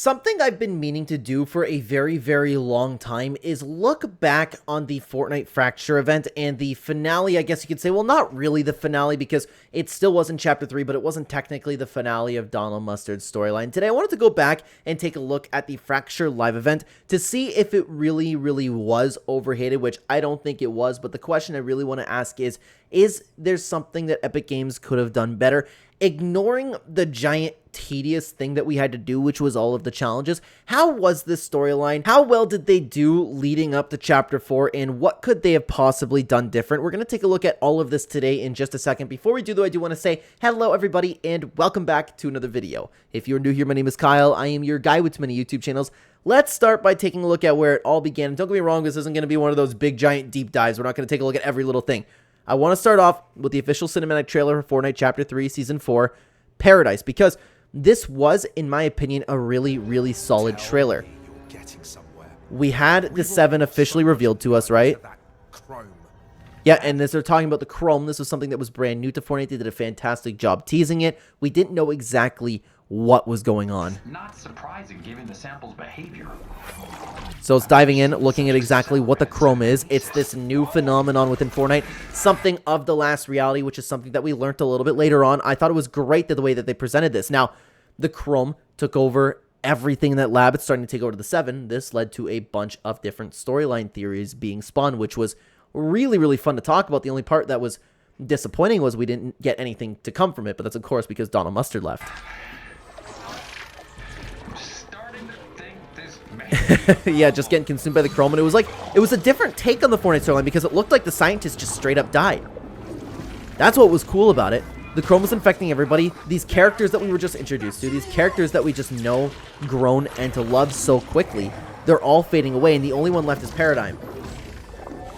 Something I've been meaning to do for a very, very long time is look back on the Fortnite Fracture event and the finale, I guess you could say. Well, not really the finale because it still wasn't Chapter 3, but it wasn't technically the finale of Donald Mustard's storyline. Today, I wanted to go back and take a look at the Fracture Live Event to see if it really, really was overhated, which I don't think it was. But the question I really want to ask is there something that Epic Games could have done better? Ignoring the giant tedious thing that we had to do, which was all of the challenges, how was this storyline? How well did they do leading up to Chapter 4, and what could they have possibly done different? We're going to take a look at all of this today in just a second. Before we do, though, I do want to say hello, everybody, and welcome back to another video. If you're new here, my name is Kyle. I am your guy with too many YouTube channels. Let's start by taking a look at where it all began. Don't get me wrong, this isn't going to be one of those big, giant, deep dives. We're not going to take a look at every little thing. I want to start off with the official cinematic trailer for Fortnite Chapter 3, Season 4, Paradise, because this was, in my opinion, a really, really solid trailer. We had the 7 officially revealed to us, right? Yeah, and as they're talking about the Chrome, this was something that was brand new to Fortnite. They did a fantastic job teasing it. We didn't know exactly what was going on. Not surprising given the sample's behavior. So it's diving in, looking at exactly what the Chrome is. It's this new phenomenon within Fortnite, something of the last reality, which is something that we learned a little bit later on. I thought it was great the way that they presented this. Now, the Chrome took over everything in that lab. It's starting to take over to the 7. This led to a bunch of different storyline theories being spun, which was really, really fun to talk about. The only part that was disappointing was we didn't get anything to come from it, but that's, of course, because Donald Mustard left. Yeah, just getting consumed by the Chrome, and it was a different take on the Fortnite storyline because it looked like the scientists just straight up died. That's what was cool about it. The Chrome was infecting everybody. These characters that we were just introduced to, these characters that we just know, grown, and to love so quickly, they're all fading away, and the only one left is Paradigm.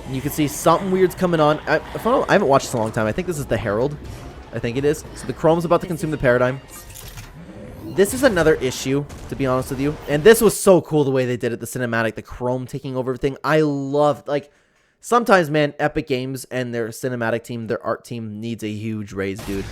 And you can see something weird's coming on. I haven't watched this in a long time. I think this is the Herald. I think it is. So the Chrome's about to consume the Paradigm. This is another issue, to be honest with you. And this was so cool the way they did it, the cinematic, the Chrome taking over everything. I loved, like, sometimes, man, Epic Games and their cinematic team, their art team needs a huge raise, dude.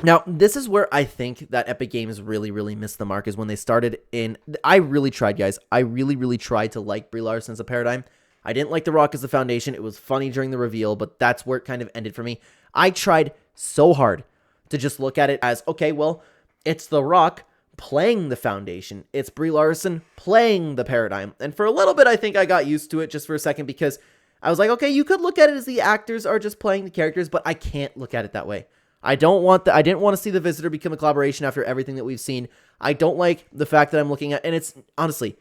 Now, this is where I think that Epic Games really, really missed the mark, is when they started in... I really tried, guys. I really, really tried to like Brie Larson as a Paradigm. I didn't like The Rock as the Foundation. It was funny during the reveal, but that's where it kind of ended for me. I tried so hard to just look at it as, okay, well, it's The Rock playing the Foundation. It's Brie Larson playing the Paradigm. And for a little bit, I think I got used to it just for a second because I was like, okay, you could look at it as the actors are just playing the characters, but I can't look at it that way. I didn't want to see The Visitor become a collaboration after everything that we've seen. I don't like the fact that I'm looking at, and it's, honestly,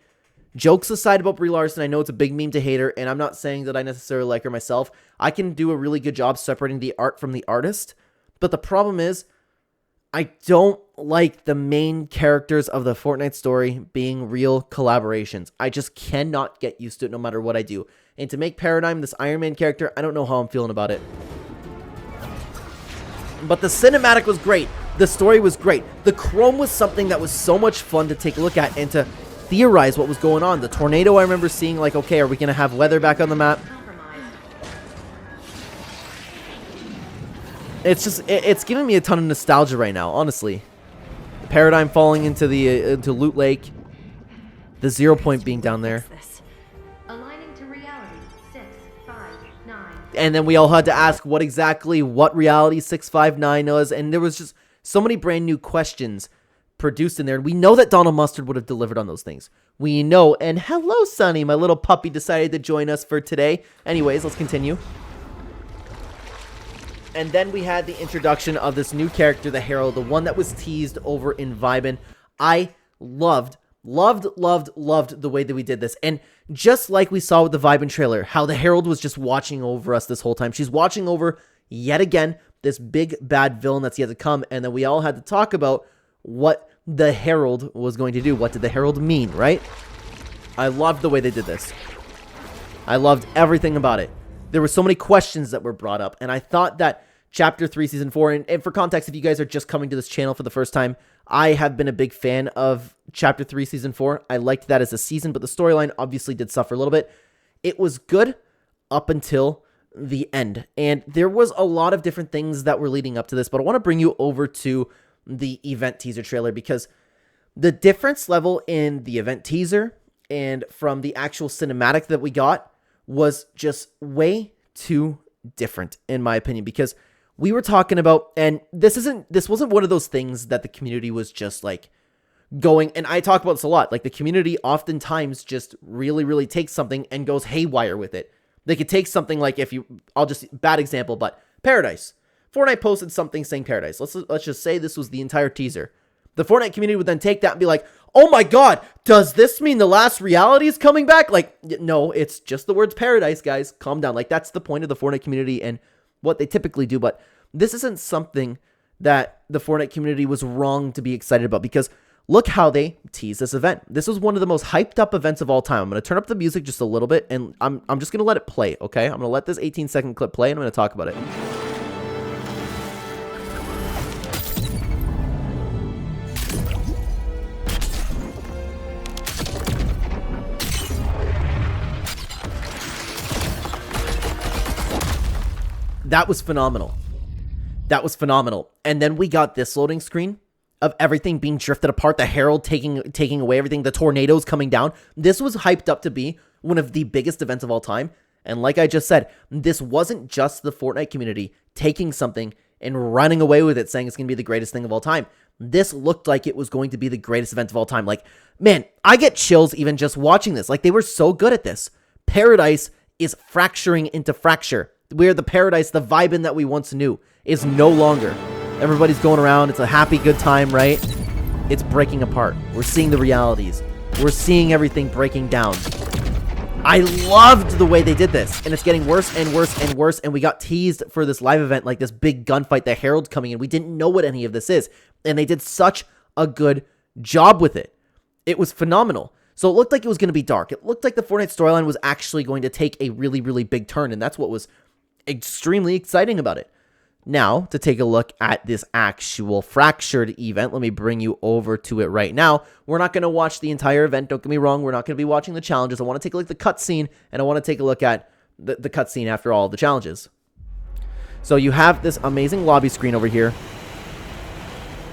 jokes aside about Brie Larson, I know it's a big meme to hate her, and I'm not saying that I necessarily like her myself. I can do a really good job separating the art from the artist. But the problem is, I don't like the main characters of the Fortnite story being real collaborations. I just cannot get used to it no matter what I do. And to make Paradigm this Iron Man character, I don't know how I'm feeling about it. But the cinematic was great. The story was great. The Chrome was something that was so much fun to take a look at and to theorize what was going on. The tornado, I remember seeing, like, okay, are we going to have weather back on the map? It's just, it's giving me a ton of nostalgia right now, honestly. The Paradigm falling into the into Loot Lake. The 0 point being down there. Aligning to reality 659. And then we all had to ask what reality 659 was, and there was just so many brand new questions produced in there. We know that Donald Mustard would have delivered on those things. We know, and hello, Sonny, my little puppy decided to join us for today. Anyways, let's continue. And then we had the introduction of this new character, the Herald, the one that was teased over in Vibin. I loved the way that we did this. And just like we saw with the Vibin trailer, how the Herald was just watching over us this whole time. She's watching over, yet again, this big bad villain that's yet to come. And then we all had to talk about what the Herald was going to do. What did the Herald mean, right? I loved the way they did this. I loved everything about it. There were so many questions that were brought up, and I thought that Chapter 3, Season 4, and for context, if you guys are just coming to this channel for the first time, I have been a big fan of Chapter 3, Season 4. I liked that as a season, but the storyline obviously did suffer a little bit. It was good up until the end, and there was a lot of different things that were leading up to this, but I want to bring you over to the event teaser trailer because The difference level in the event teaser and from the actual cinematic that we got was just way too different, in my opinion, because we were talking about, and this wasn't one of those things that the community was just like going, and I talk about this a lot, like the community oftentimes just really, really takes something and goes haywire with it. They could take something like, bad example, but Paradise. Fortnite posted something saying Paradise. Let's just say this was the entire teaser. The Fortnite community would then take that and be like, oh my god, does this mean the last reality is coming back? Like, no, it's just the words Paradise, guys. Calm down. Like, that's the point of the Fortnite community and what they typically do. But this isn't something that the Fortnite community was wrong to be excited about, because look how they tease this event. This was one of the most hyped up events of all time. I'm going to turn up the music just a little bit, and I'm just going to let it play, okay? I'm going to let this 18-second clip play, and I'm going to talk about it. That was phenomenal. That was phenomenal. And then we got this loading screen of everything being drifted apart, the Herald taking away everything, the tornadoes coming down. This was hyped up to be one of the biggest events of all time. And like I just said, this wasn't just the Fortnite community taking something and running away with it, saying it's going to be the greatest thing of all time. This looked like it was going to be the greatest event of all time. Like, man, I get chills even just watching this. Like, they were so good at this. Paradise is fracturing into fracture. Where the Paradise, the vibe-in that we once knew, is no longer. Everybody's going around. It's a happy, good time, right? It's breaking apart. We're seeing the realities. We're seeing everything breaking down. I loved the way they did this, and it's getting worse and worse and worse, and we got teased for this live event, like this big gunfight, the Herald's coming in. We didn't know what any of this is, and they did such a good job with it. It was phenomenal. So it looked like it was going to be dark. It looked like the Fortnite storyline was actually going to take a really, really big turn, and that's what was extremely exciting about it. Now, to take a look at this actual Fractured event, let me bring you over to it right now. We're not going to watch the entire event, don't get me wrong. We're not going to be watching the challenges. I want to take a look at the cutscene, and I want to take a look at the cutscene after all of the challenges. So you have this amazing lobby screen over here.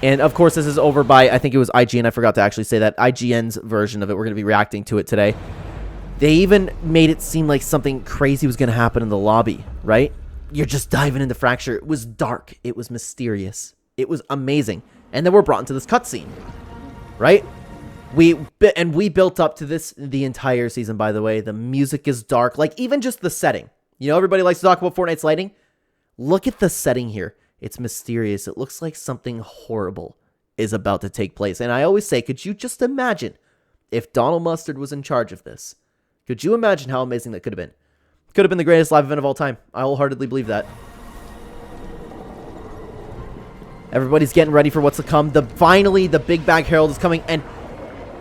And of course, this is over by, I think it was IGN. I forgot to actually say that. IGN's version of it. We're going to be reacting to it today. They even made it seem like something crazy was going to happen in the lobby, right? You're just diving into Fracture. It was dark. It was mysterious. It was amazing. And then we're brought into this cutscene, right? We built up to this the entire season, by the way. The music is dark. Like, even just the setting. You know, everybody likes to talk about Fortnite's lighting. Look at the setting here. It's mysterious. It looks like something horrible is about to take place. And I always say, could you just imagine if Donald Mustard was in charge of this? Could you imagine how amazing that could have been? Could have been the greatest live event of all time. I wholeheartedly believe that. Everybody's getting ready for what's to come. Finally, the Big Bag Herald is coming, and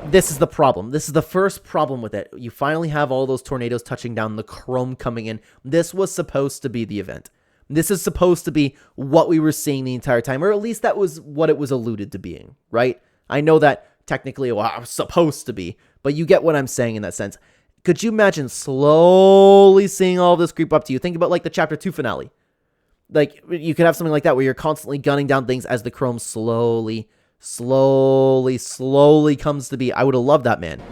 this is the problem. This is the first problem with it. You finally have all those tornadoes touching down, the chrome coming in. This was supposed to be the event. This is supposed to be what we were seeing the entire time, or at least that was what it was alluded to being, right? I know that technically, well, I was supposed to be, but you get what I'm saying in that sense. Could you imagine slowly seeing all this creep up to you? Think about like the Chapter 2 finale. Like, you could have something like that where you're constantly gunning down things as the chrome slowly comes to be. I would have loved that, man.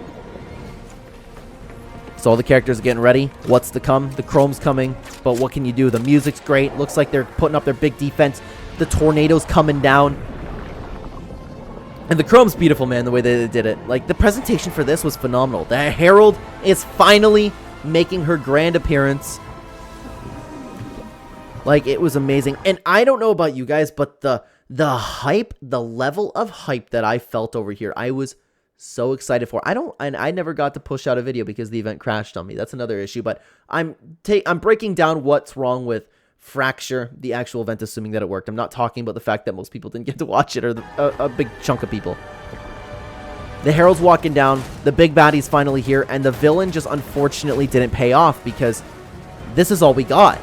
So all the characters are getting ready. What's to come? The chrome's coming, but what can you do? The music's great. Looks like they're putting up their big defense. The tornado's coming down. And the chrome's beautiful, man, the way they did it. Like, the presentation for this was phenomenal. The Herald is finally making her grand appearance. Like, it was amazing. And I don't know about you guys, but the hype, the level of hype that I felt over here, I was so excited for. I never got to push out a video because the event crashed on me. That's another issue, but I'm breaking down what's wrong with Fracture, the actual event, assuming that it worked. I'm not talking about the fact that most people didn't get to watch it, or a big chunk of people. The Herald's walking down, the big baddie's finally here, and the villain just unfortunately didn't pay off because this is all we got.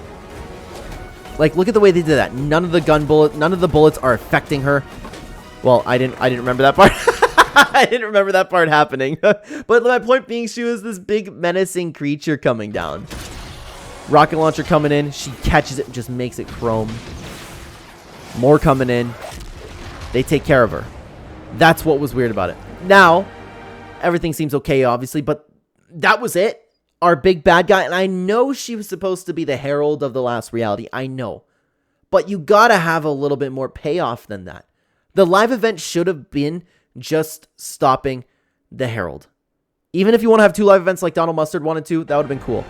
Like, look at the way they did that. None of the bullets are affecting her. Well, I didn't remember that part. I didn't remember that part happening. But my point being, she was this big menacing creature coming down. Rocket launcher coming in. She catches it and just makes it chrome. More coming in. They take care of her. That's what was weird about it. Now, everything seems okay, obviously, but that was it. Our big bad guy, and I know she was supposed to be the herald of the last reality. I know. But you gotta have a little bit more payoff than that. The live event should have been just stopping the herald. Even if you want to have 2 live events like Donald Mustard wanted to, that would have been cool.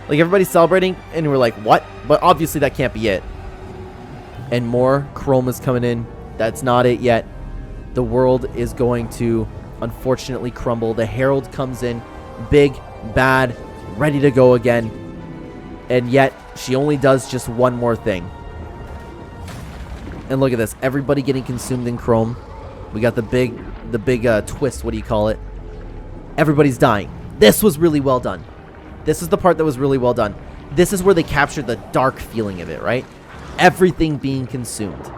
Like, everybody's celebrating, and we're like, what? But obviously that can't be it. And more chrome is coming in. That's not it yet. The world is going to, unfortunately, crumble. The herald comes in, big, bad, ready to go again. And yet, she only does just one more thing. And look at this. Everybody getting consumed in chrome. We got the big twist. What do you call it? Everybody's dying. This was really well done. This is the part that was really well done. This is where they captured the dark feeling of it, right? Everything being consumed.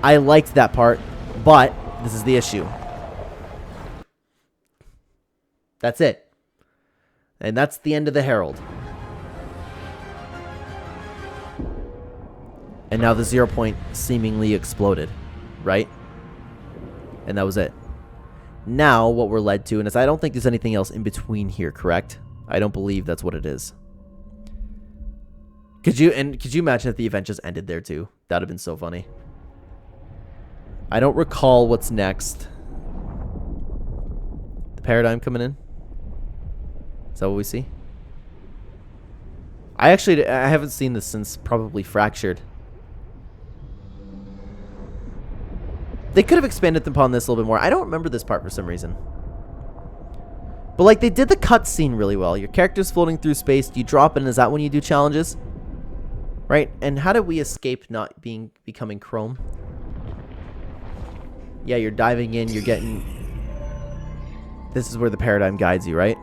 I liked that part, but this is the issue. That's it. And that's the end of the herald. And now the 0 point seemingly exploded, right? And that was it. Now, what we're led to, and I don't think there's anything else in between here, correct? I don't believe that's what it is. Could you imagine if the event just ended there too? That would have been so funny. I don't recall what's next. The paradigm coming in? Is that what we see? I haven't seen this since probably Fractured. They could have expanded upon this a little bit more. I don't remember this part for some reason. But like, they did the cutscene really well. Your character's floating through space. Do you drop in? Is that when you do challenges? Right? And how did we escape not becoming chrome? Yeah, you're diving in. You're getting... This is where the paradigm guides you, right?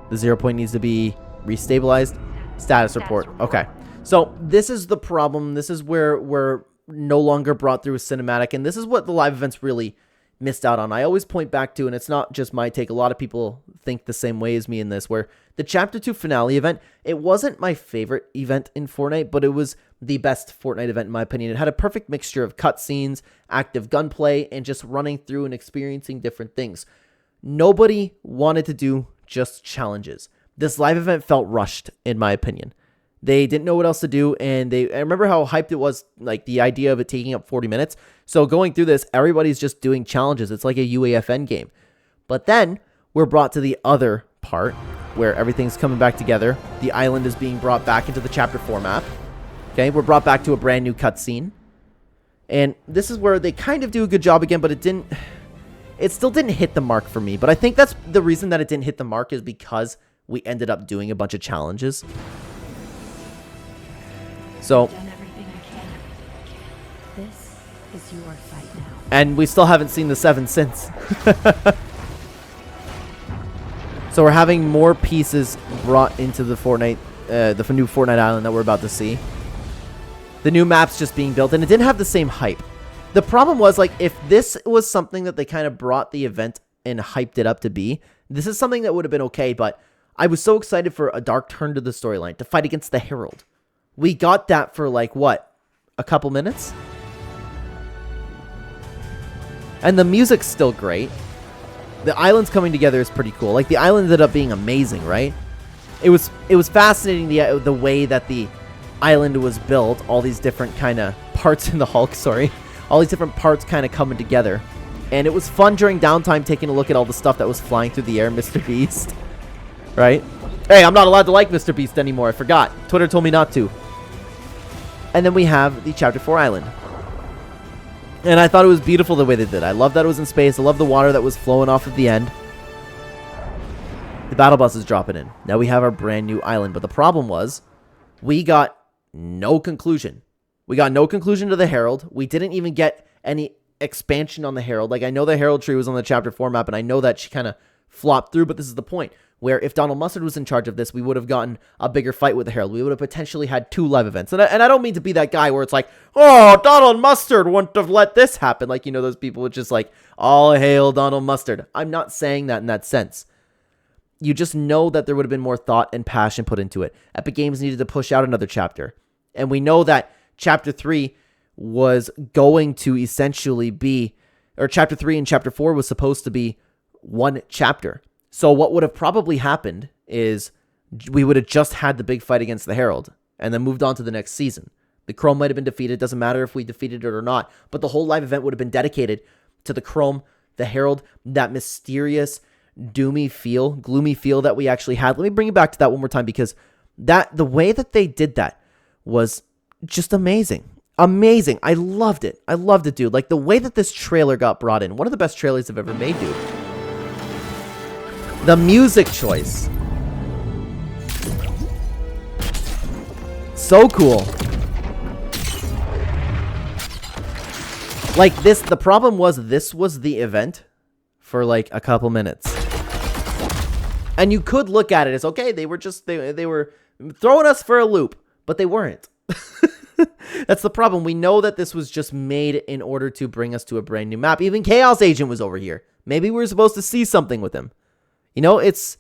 The 0 point needs to be restabilized. Status report. Okay. So this is the problem. This is where we're no longer brought through a cinematic. And this is what the live events really missed out on. I always point back to, and it's not just my take, a lot of people think the same way as me in this, where the Chapter 2 finale event, it wasn't my favorite event in Fortnite, but it was the best Fortnite event in my opinion. It had a perfect mixture of cutscenes, active gunplay, and just running through and experiencing different things. Nobody wanted to do just challenges. This live event felt rushed, in my opinion. They didn't know what else to do, and I remember how hyped it was, like the idea of it taking up 40 minutes. So going through this, everybody's just doing challenges. It's like a UAFN game. But then we're brought to the other part where everything's coming back together. The island is being brought back into the Chapter 4 map. Okay, we're brought back to a brand new cutscene. And this is where they kind of do a good job again, but it still didn't hit the mark for me. But I think that's the reason that it didn't hit the mark is because we ended up doing a bunch of challenges. So, Done everything I can. This is your fight now. and we still haven't seen the 7 since. So we're having more pieces brought into the Fortnite, the new Fortnite Island that we're about to see. The new map's just being built, and it didn't have the same hype. The problem was, like, if this was something that they kind of brought the event and hyped it up to be, this is something that would have been okay, but I was so excited for a dark turn to the storyline, to fight against the Herald. We got that for, like, what? A couple minutes? And the music's still great. The islands coming together is pretty cool. Like, the island ended up being amazing, right? It was fascinating the way that the island was built. All these different kind of parts in the Hulk, sorry. All these different parts kind of coming together. And it was fun during downtime taking a look at all the stuff that was flying through the air, Mr. Beast. Right? Hey, I'm not allowed to like Mr. Beast anymore. I forgot. Twitter told me not to. And then we have the Chapter 4 island. And I thought it was beautiful the way they did. I love that it was in space. I love the water that was flowing off at the end. The battle bus is dropping in. Now we have our brand new island. But the problem was, we got no conclusion. We got no conclusion to the Herald. We didn't even get any expansion on the Herald. Like, I know the Herald tree was on the Chapter 4 map, and I know that she kind of flopped through, but this is the point. Where if Donald Mustard was in charge of this, we would have gotten a bigger fight with the Herald. We would have potentially had 2 live events. And I don't mean to be that guy where it's like, oh, Donald Mustard wouldn't have let this happen. Like, you know, those people would just like, all hail Donald Mustard. I'm not saying that in that sense. You just know that there would have been more thought and passion put into it. Epic Games needed to push out another chapter. And we know that Chapter 3 was going to essentially be, or chapter 3 and chapter 4 was supposed to be one chapter. So what would have probably happened is we would have just had the big fight against the Herald and then moved on to the next season. The Chrome might have been defeated. Doesn't matter if we defeated it or not. But the whole live event would have been dedicated to the Chrome, the Herald, that mysterious, gloomy feel that we actually had. Let me bring you back to that one more time, because the way that they did that was just amazing. Amazing. I loved it. I loved it, dude. Like, the way that this trailer got brought in. One of the best trailers I've ever made, dude. The music choice. So cool. Like, the problem was this was the event for like a couple minutes. And you could look at it as, okay, they were just, they were throwing us for a loop, but they weren't. That's the problem. We know that this was just made in order to bring us to a brand new map. Even Chaos Agent was over here. Maybe we were supposed to see something with him. You know, it's,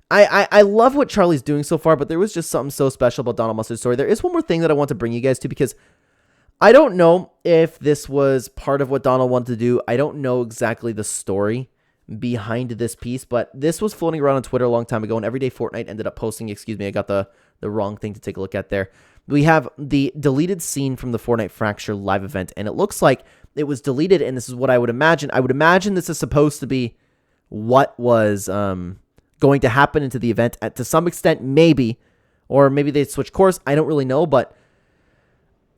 I love what Charlie's doing so far, but there was just something so special about Donald Mustard's story. There is one more thing that I want to bring you guys to, because I don't know if this was part of what Donald wanted to do. I don't know exactly the story behind this piece, but this was floating around on Twitter a long time ago, and Everyday Fortnite ended up posting, excuse me, I got the wrong thing to take a look at there. We have the deleted scene from the Fortnite Fractured live event, and it looks like it was deleted, and this is what I would imagine. I would imagine this is supposed to be what was going to happen into the event to some extent, maybe, or maybe they switch course. I don't really know, but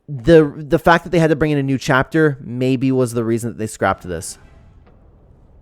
the fact that they had to bring in a new chapter maybe was the reason that they scrapped this.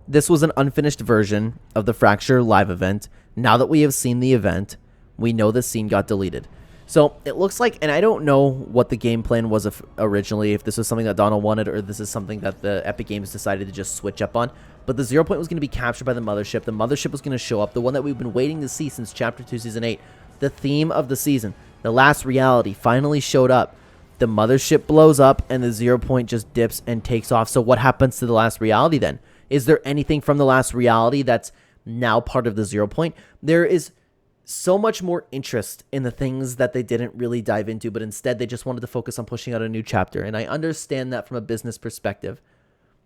This was an unfinished version of the Fracture live event. Now that we have seen the event, we know the scene got deleted. So it looks like, and I don't know what the game plan was originally, if this was something that Donald wanted or this is something that the Epic Games decided to just switch up on, but the 0 point was going to be captured by the Mothership. The Mothership was going to show up, the one that we've been waiting to see since Chapter 2, Season 8. The theme of the season, the last reality, finally showed up. The Mothership blows up and the 0 point just dips and takes off. So what happens to the last reality then? Is there anything from the last reality that's now part of the 0 point? There is so much more interest in the things that they didn't really dive into, but instead they just wanted to focus on pushing out a new chapter. And I understand that from a business perspective.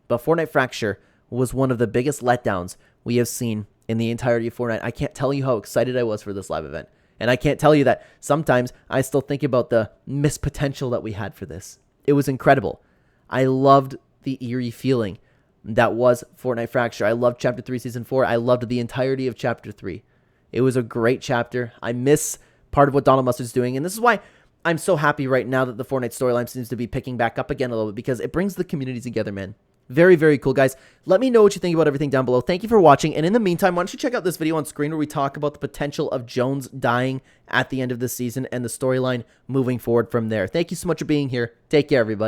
But Fortnite Fracture was one of the biggest letdowns we have seen in the entirety of Fortnite. I can't tell you how excited I was for this live event. And I can't tell you that sometimes I still think about the missed potential that we had for this. It was incredible. I loved the eerie feeling that was Fortnite Fracture. I loved Chapter 3, Season 4. I loved the entirety of Chapter 3. It was a great chapter. I miss part of what Donald Mustard's doing. And this is why I'm so happy right now that the Fortnite storyline seems to be picking back up again a little bit, because it brings the community together, man. Very, very cool, guys. Let me know what you think about everything down below. Thank you for watching. And in the meantime, why don't you check out this video on screen where we talk about the potential of Jones dying at the end of the season and the storyline moving forward from there. Thank you so much for being here. Take care, everybody.